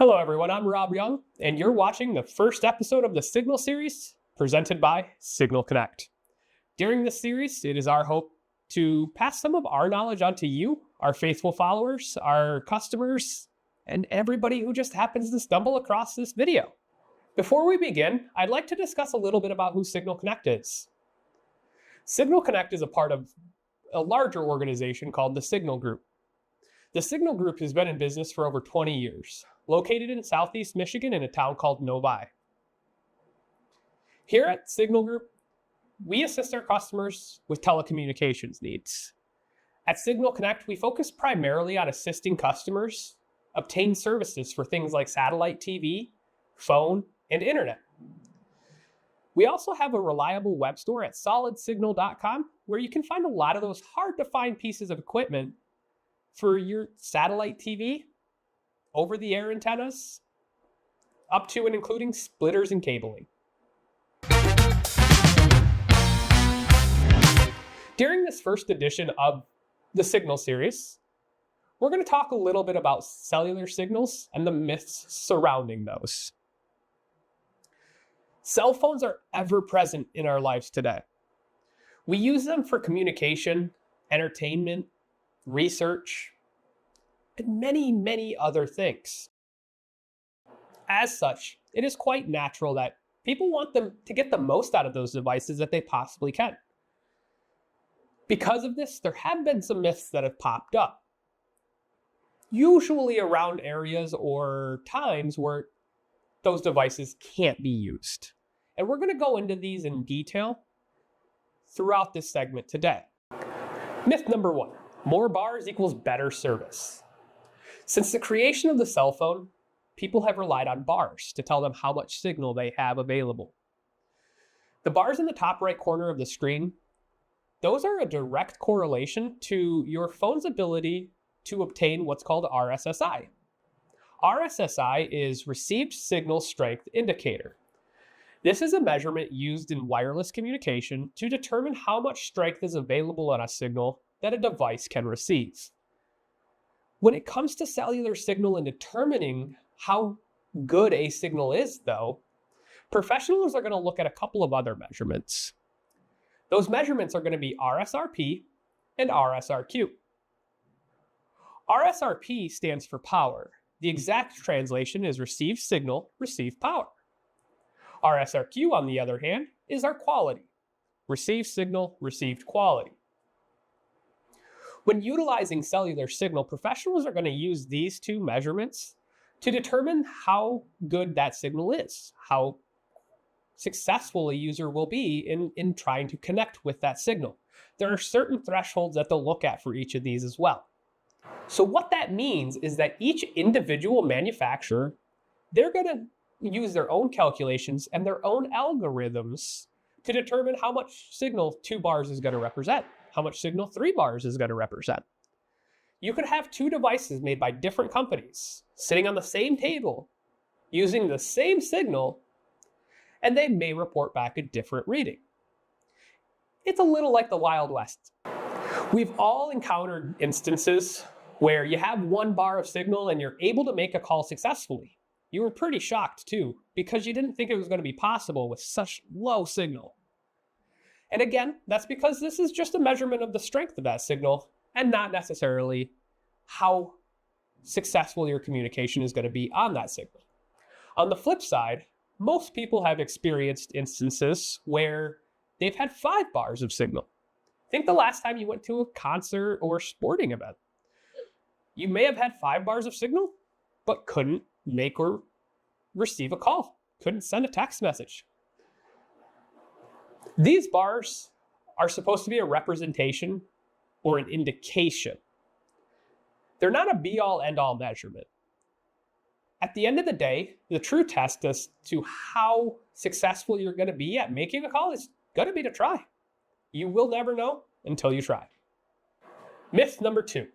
Hello everyone, I'm Rob Young, and you're watching the first episode of the Signal series presented by Signal Connect. During this series, it is our hope to pass some of our knowledge on to you, our faithful followers, our customers, and everybody who just happens to stumble across this video. Before we begin, I'd like to discuss a little bit about who Signal Connect is. Signal Connect is a part of a larger organization called the Signal Group. The Signal Group has been in business for over 20 years, located in Southeast Michigan in a town called Novi. Here at Signal Group, we assist our customers with telecommunications needs. At Signal Connect, we focus primarily on assisting customers obtain services for things like satellite TV, phone, and internet. We also have a reliable web store at solidsignal.com where you can find a lot of those hard-to-find pieces of equipment for your satellite TV, over-the-air antennas, up to and including splitters and cabling. During this first edition of the Signal series, we're going to talk a little bit about cellular signals and the myths surrounding those. Cell phones are ever present in our lives today. We use them for communication, entertainment, research, and many, many other things. As such, it is quite natural that people want them to get the most out of those devices that they possibly can. Because of this, there have been some myths that have popped up, usually around areas or times where those devices can't be used. And we're going to go into these in detail throughout this segment today. Myth number 1, more bars equals better service. Since the creation of the cell phone, people have relied on bars to tell them how much signal they have available. The bars in the top right corner of the screen, those are a direct correlation to your phone's ability to obtain what's called RSSI. RSSI is Received Signal Strength Indicator. This is a measurement used in wireless communication to determine how much strength is available on a signal that a device can receive. When it comes to cellular signal and determining how good a signal is, though, professionals are going to look at a couple of other measurements. Those measurements are going to be RSRP and RSRQ. RSRP stands for power. The exact translation is received signal, received power. RSRQ, on the other hand, is our quality. Received signal, received quality. When utilizing cellular signal, professionals are going to use these two measurements to determine how good that signal is, how successful a user will be in trying to connect with that signal. There are certain thresholds that they'll look at for each of these as well. So what that means is that each individual manufacturer, they're going to use their own calculations and their own algorithms to determine how much signal 2 bars is going to represent, how much signal 3 bars is going to represent. You could have 2 devices made by different companies sitting on the same table using the same signal, and they may report back a different reading. It's a little like the Wild West. We've all encountered instances where you have 1 bar of signal and you're able to make a call successfully. You were pretty shocked too, because you didn't think it was going to be possible with such low signal. And again, that's because this is just a measurement of the strength of that signal and not necessarily how successful your communication is going to be on that signal. On the flip side, most people have experienced instances where they've had 5 bars of signal. Think the last time you went to a concert or sporting event. You may have had 5 bars of signal, but couldn't make or receive a call, couldn't send a text message. These bars are supposed to be a representation or an indication. They're not a be-all, end-all measurement. At the end of the day, the true test as to how successful you're going to be at making a call is going to be to try. You will never know until you try. Myth number 2.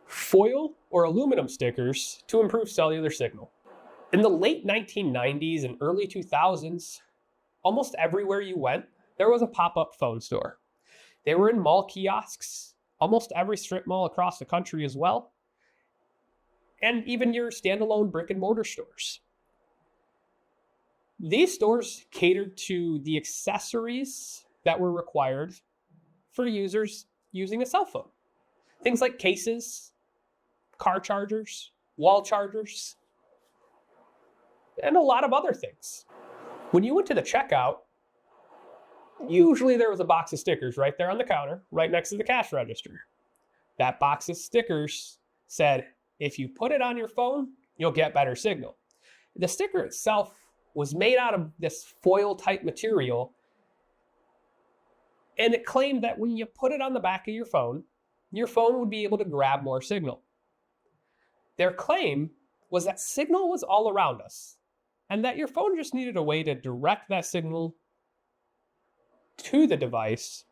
Foil or aluminum stickers to improve cellular signal. In the late 1990s and early 2000s, almost everywhere you went, there was a pop-up phone store. They were in mall kiosks, almost every strip mall across the country as well. and even your standalone brick and mortar stores. These stores catered to the accessories that were required for users using a cell phone. Things like cases, car chargers, wall chargers, and a lot of other things. When you went to the checkout, usually there was a box of stickers right there on the counter, right next to the cash register. That box of stickers said, if you put it on your phone, you'll get better signal. The sticker itself was made out of this foil type material, and it claimed that when you put it on the back of your phone would be able to grab more signal. Their claim was that signal was all around us, and that your phone just needed a way to direct that signal to the device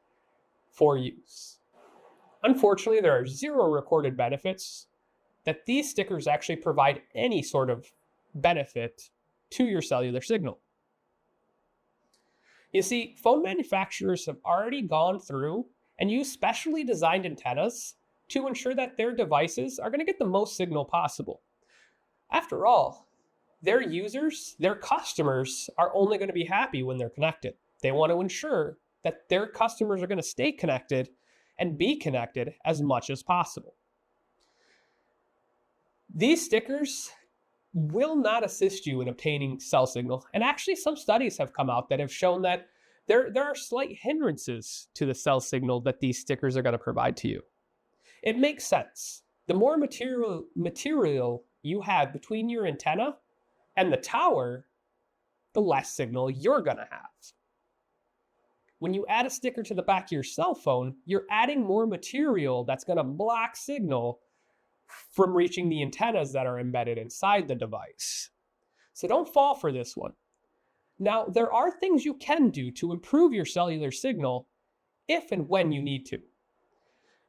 for use. Unfortunately, there are zero recorded benefits that these stickers actually provide any sort of benefit to your cellular signal. You see, phone manufacturers have already gone through and used specially designed antennas to ensure that their devices are going to get the most signal possible. After all, their users, their customers, are only going to be happy when they're connected. They want to ensure that their customers are going to stay connected and be connected as much as possible. These stickers will not assist you in obtaining cell signal. And actually, some studies have come out that have shown that there are slight hindrances to the cell signal that these stickers are going to provide to you. It makes sense. The more material you have between your antenna and the tower, the less signal you're going to have. When you add a sticker to the back of your cell phone, you're adding more material that's going to block signal from reaching the antennas that are embedded inside the device. So don't fall for this one. Now, there are things you can do to improve your cellular signal if and when you need to.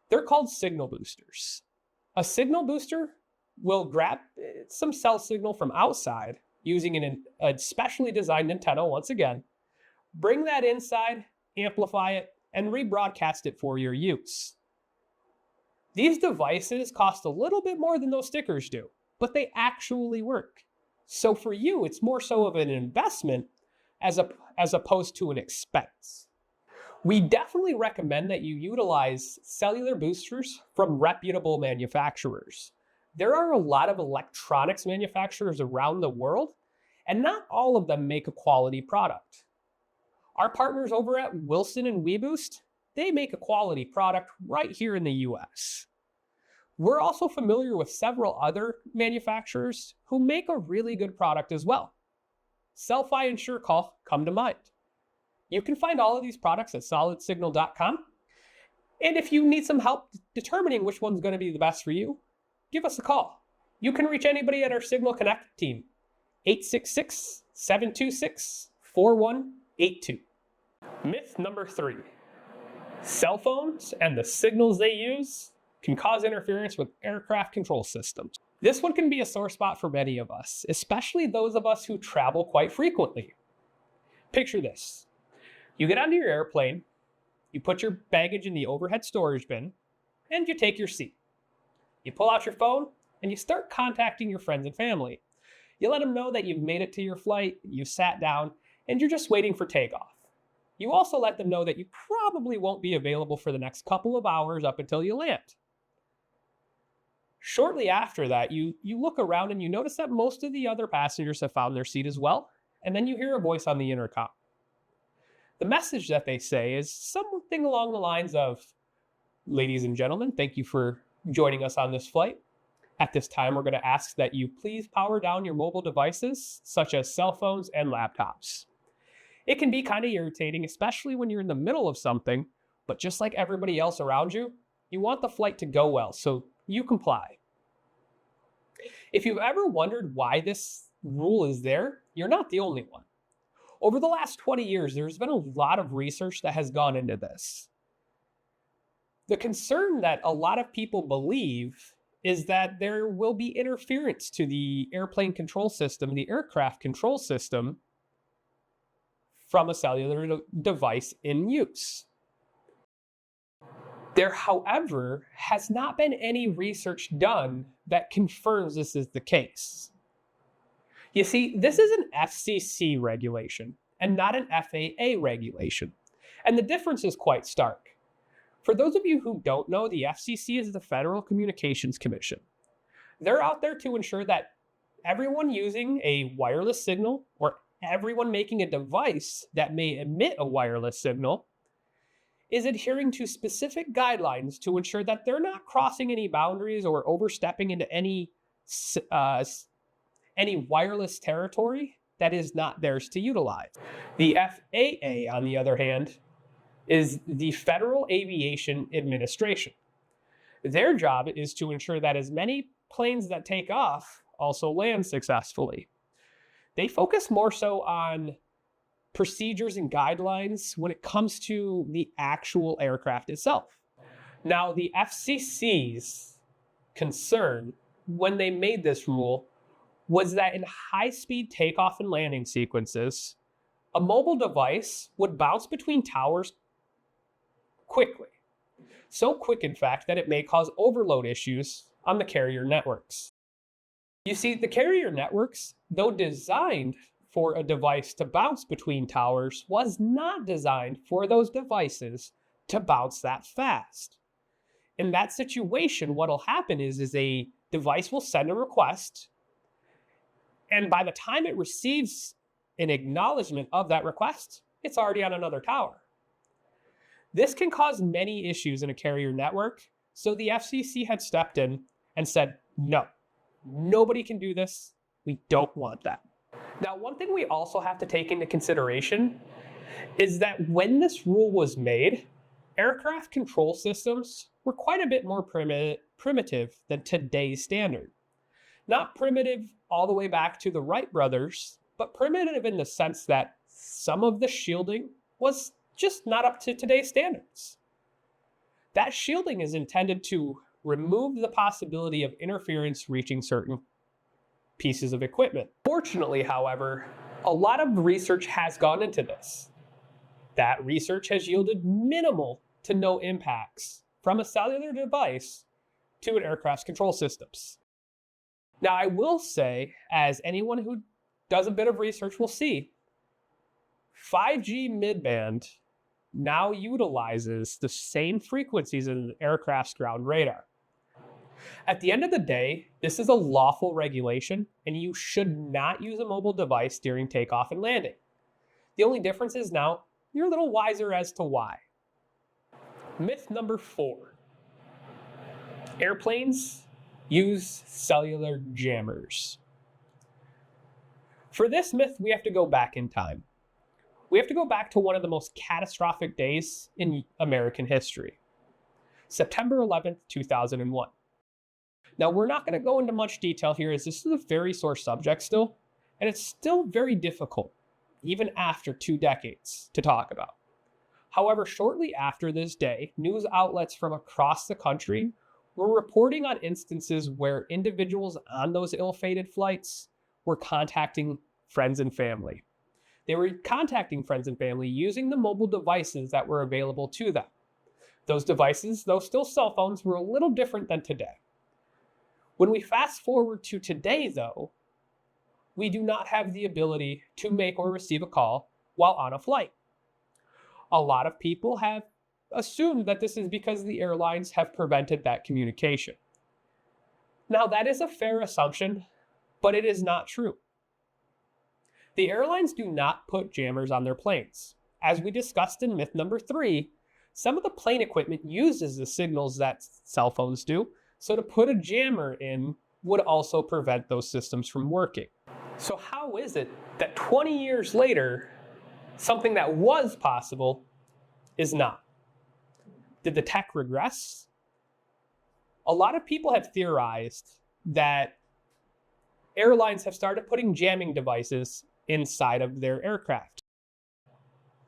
They're called signal boosters. A signal booster will grab some cell signal from outside using a specially designed antenna once again, bring that inside, amplify it, and rebroadcast it for your use. These devices cost a little bit more than those stickers do, but they actually work. So for you, it's more so of an investment as opposed to an expense. We definitely recommend that you utilize cellular boosters from reputable manufacturers. There are a lot of electronics manufacturers around the world, and not all of them make a quality product. Our partners over at Wilson and WeBoost, they make a quality product right here in the US. We're also familiar with several other manufacturers who make a really good product as well. Cellfi and SureCall come to mind. You can find all of these products at solidsignal.com. And if you need some help determining which one's going to be the best for you, give us a call. You can reach anybody at our Signal Connect team, 866-726-4182. Myth number 3. Cell phones and the signals they use can cause interference with aircraft control systems. This one can be a sore spot for many of us, especially those of us who travel quite frequently. Picture this. You get onto your airplane, you put your baggage in the overhead storage bin, and you take your seat. You pull out your phone, and you start contacting your friends and family. You let them know that you've made it to your flight, you've sat down, and you're just waiting for takeoff. You also let them know that you probably won't be available for the next couple of hours up until you land. Shortly after that, you look around and you notice that most of the other passengers have found their seat as well, and then you hear a voice on the intercom. The message that they say is something along the lines of, "Ladies and gentlemen, thank you for joining us on this flight. At this time, we're going to ask that you please power down your mobile devices, such as cell phones and laptops." It can be kind of irritating, especially when you're in the middle of something, but just like everybody else around you, you want the flight to go well, so you comply. If you've ever wondered why this rule is there, you're not the only one. Over the last 20 years, there's been a lot of research that has gone into this. The concern that a lot of people believe is that there will be interference to the airplane control system, the aircraft control system, from a cellular device in use. There, however, has not been any research done that confirms this is the case. You see, this is an FCC regulation and not an FAA regulation, and the difference is quite stark. For those of you who don't know, the FCC is the Federal Communications Commission. They're out there to ensure that everyone using a wireless signal or everyone making a device that may emit a wireless signal is adhering to specific guidelines to ensure that they're not crossing any boundaries or overstepping into any wireless territory that is not theirs to utilize. The FAA, on the other hand, is the Federal Aviation Administration. Their job is to ensure that as many planes that take off also land successfully. They focus more so on procedures and guidelines when it comes to the actual aircraft itself. Now, the FCC's concern when they made this rule was that in high-speed takeoff and landing sequences, a mobile device would bounce between towers quickly. So quick, in fact, that it may cause overload issues on the carrier networks. You see, the carrier networks, though designed for a device to bounce between towers, was not designed for those devices to bounce that fast. In that situation, what'll happen is a device will send a request, and by the time it receives an acknowledgement of that request, it's already on another tower. This can cause many issues in a carrier network, so the FCC had stepped in and said, no, nobody can do this. We don't want that. Now, one thing we also have to take into consideration is that when this rule was made, aircraft control systems were quite a bit more primitive than today's standard. Not primitive all the way back to the Wright brothers, but primitive in the sense that some of the shielding was just not up to today's standards. That shielding is intended to remove the possibility of interference reaching certain pieces of equipment. Fortunately, however, a lot of research has gone into this. That research has yielded minimal to no impacts from a cellular device to an aircraft's control systems. Now, I will say, as anyone who does a bit of research will see, 5G midband now utilizes the same frequencies as an aircraft's ground radar. At the end of the day, this is a lawful regulation, and you should not use a mobile device during takeoff and landing. The only difference is now you're a little wiser as to why. Myth number 4. Airplanes use cellular jammers. For this myth, we have to go back in time. We have to go back to one of the most catastrophic days in American history. September 11th, 2001. Now, we're not going to go into much detail here as this is a very sore subject still, and it's still very difficult, even after 2 decades, to talk about. However, shortly after this day, news outlets from across the country were reporting on instances where individuals on those ill-fated flights were contacting friends and family. They were contacting friends and family using the mobile devices that were available to them. Those devices, though still cell phones, were a little different than today. When we fast forward to today, though, we do not have the ability to make or receive a call while on a flight. A lot of people have assumed that this is because the airlines have prevented that communication. Now, that is a fair assumption, but it is not true. The airlines do not put jammers on their planes. As we discussed in myth number 3, some of the plane equipment uses the signals that cell phones do, so to put a jammer in would also prevent those systems from working. So how is it that 20 years later, something that was possible is not? Did the tech regress? A lot of people have theorized that airlines have started putting jamming devices inside of their aircraft.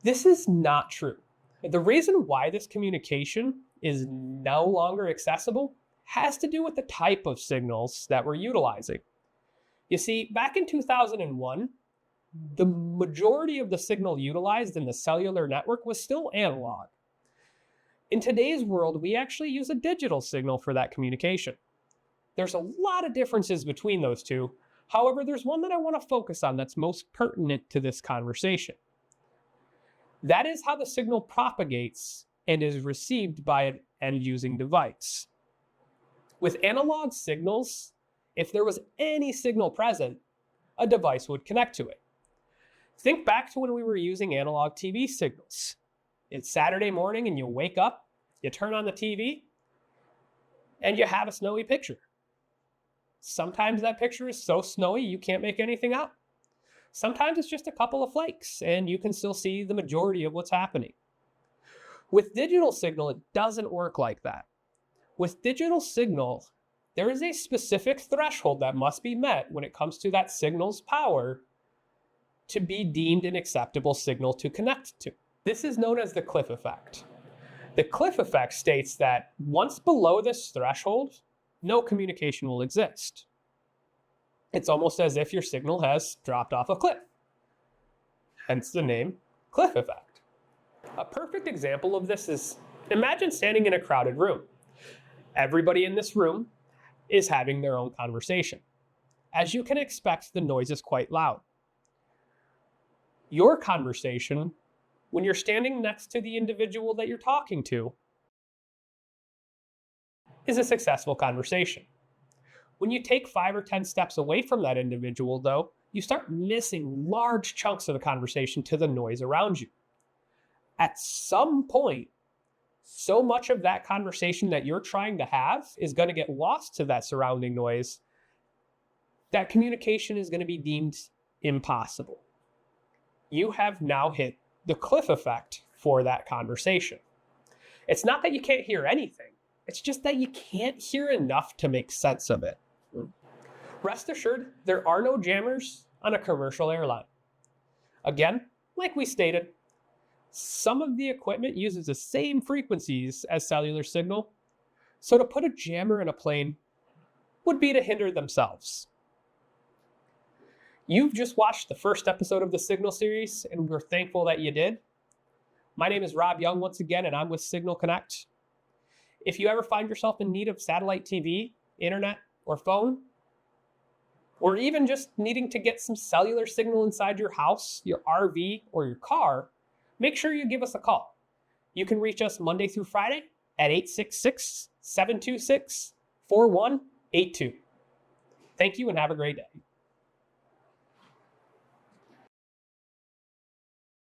This is not true. The reason why this communication is no longer accessible has to do with the type of signals that we're utilizing. You see, back in 2001, the majority of the signal utilized in the cellular network was still analog. In today's world, we actually use a digital signal for that communication. There's a lot of differences between those two. However, there's one that I want to focus on that's most pertinent to this conversation. That is how the signal propagates and is received by an end-using device. With analog signals, if there was any signal present, a device would connect to it. Think back to when we were using analog TV signals. It's Saturday morning and you wake up, you turn on the TV, and you have a snowy picture. Sometimes that picture is so snowy you can't make anything out. Sometimes it's just a couple of flakes and you can still see the majority of what's happening. With digital signal, it doesn't work like that. With digital signal, there is a specific threshold that must be met when it comes to that signal's power to be deemed an acceptable signal to connect to. This is known as the cliff effect. The cliff effect states that once below this threshold, no communication will exist. It's almost as if your signal has dropped off a cliff. Hence the name cliff effect. A perfect example of this is, imagine standing in a crowded room. Everybody in this room is having their own conversation. As you can expect, the noise is quite loud. Your conversation, when you're standing next to the individual that you're talking to, is a successful conversation. When you take 5 or 10 steps away from that individual, though, you start missing large chunks of the conversation to the noise around you. At some point, so much of that conversation that you're trying to have is going to get lost to that surrounding noise that communication is going to be deemed impossible. You have now hit the cliff effect for that conversation. It's not that you can't hear anything. It's just that you can't hear enough to make sense of it. Rest assured, there are no jammers on a commercial airline. Again, like we stated, some of the equipment uses the same frequencies as cellular signal, so to put a jammer in a plane would be to hinder themselves. You've just watched the first episode of the Signal series, and we're thankful that you did. My name is Rob Young once again, and I'm with Signal Connect. If you ever find yourself in need of satellite TV, internet, or phone, or even just needing to get some cellular signal inside your house, your RV, or your car, make sure you give us a call. You can reach us Monday through Friday at 866-726-4182. Thank you and have a great day.